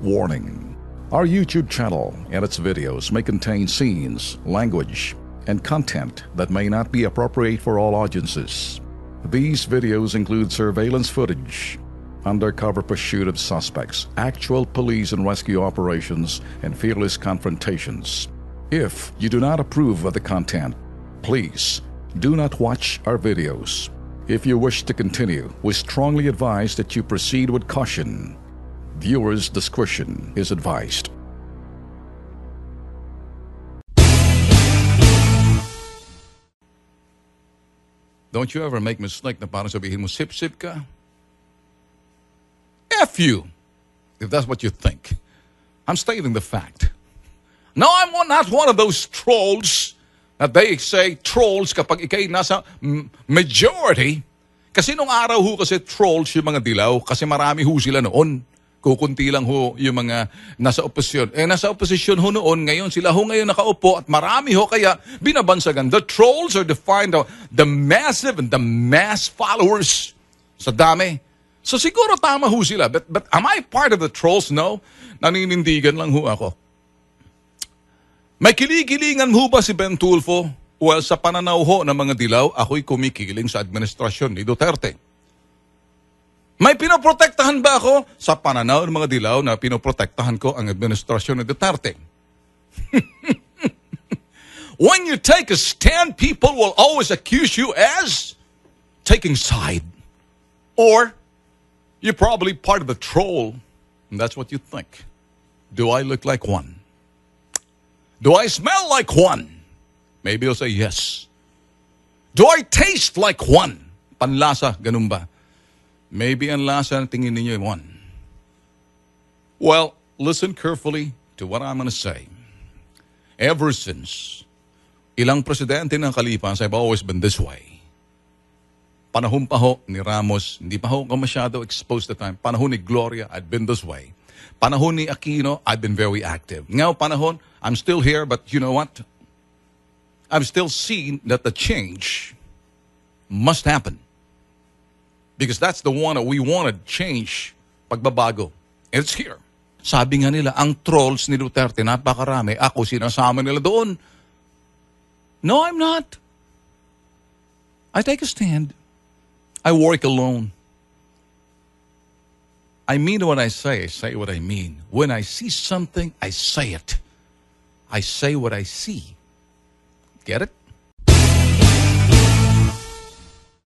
Warning. Our YouTube channel and its videos may contain scenes, language, and content that may not be appropriate for all audiences. These videos include surveillance footage, undercover pursuit of suspects, actual police and rescue operations, and fearless confrontations. If you do not approve of the content, please do not watch our videos. If you wish to continue, we strongly advise that you proceed with caution. Viewers' discretion is advised. Don't you ever make mistake na parang sabihin mo, sip-sip ka? F you, if that's what you think. I'm stating the fact. No, I'm not one of those trolls that they say trolls kapag ikay nasa majority. Kasi nung araw ho kasi trolls yung mga dilaw kasi marami ho sila noon. Kukunti lang ho yung mga nasa oposisyon. Nasa oposisyon ho noon, ngayon sila ho ngayon nakaupo at marami ho kaya binabansagan. The trolls are defined the massive and the mass followers sa dami. So siguro tama ho sila. But am I part of the trolls? No. Naninindigan lang ho ako. May kilikilingan ho ba si Ben Tulfo? Well, sa pananaw ho ng mga dilaw, ako'y kumikiling sa administrasyon ni Duterte. May pinoprotektahan ba ako? Sa pananaw ng mga dilaw na pinoprotektahan ko ang administrasyon ni Duterte. When you take a stand, people will always accuse you as taking side. Or, you're probably part of the troll. And that's what you think. Do I look like one? Do I smell like one? Maybe you'll say yes. Do I taste like one? Panlasa, ganun ba? Maybe ang lasa ng tingin ninyo ay one. Well, listen carefully to what I'm going to say. Ever since, ilang presidente ng Kalipas have always been this way. Panahon pa ho ni Ramos, hindi pa ho masyado exposed the time. Panahon ni Gloria, I'd been this way. Panahon ni Aquino, I've been very active. Ngayon panahon, I'm still here, but you know what? I've still seen that the change must happen. Because that's the one that we wanted, change, pagbabago. It's here. Sabi nga nila, ang trolls ni Duterte, napakarami. Ako, sinasama nila doon. No, I'm not. I take a stand. I work alone. I mean what I say what I mean. When I see something, I say it. I say what I see. Get it?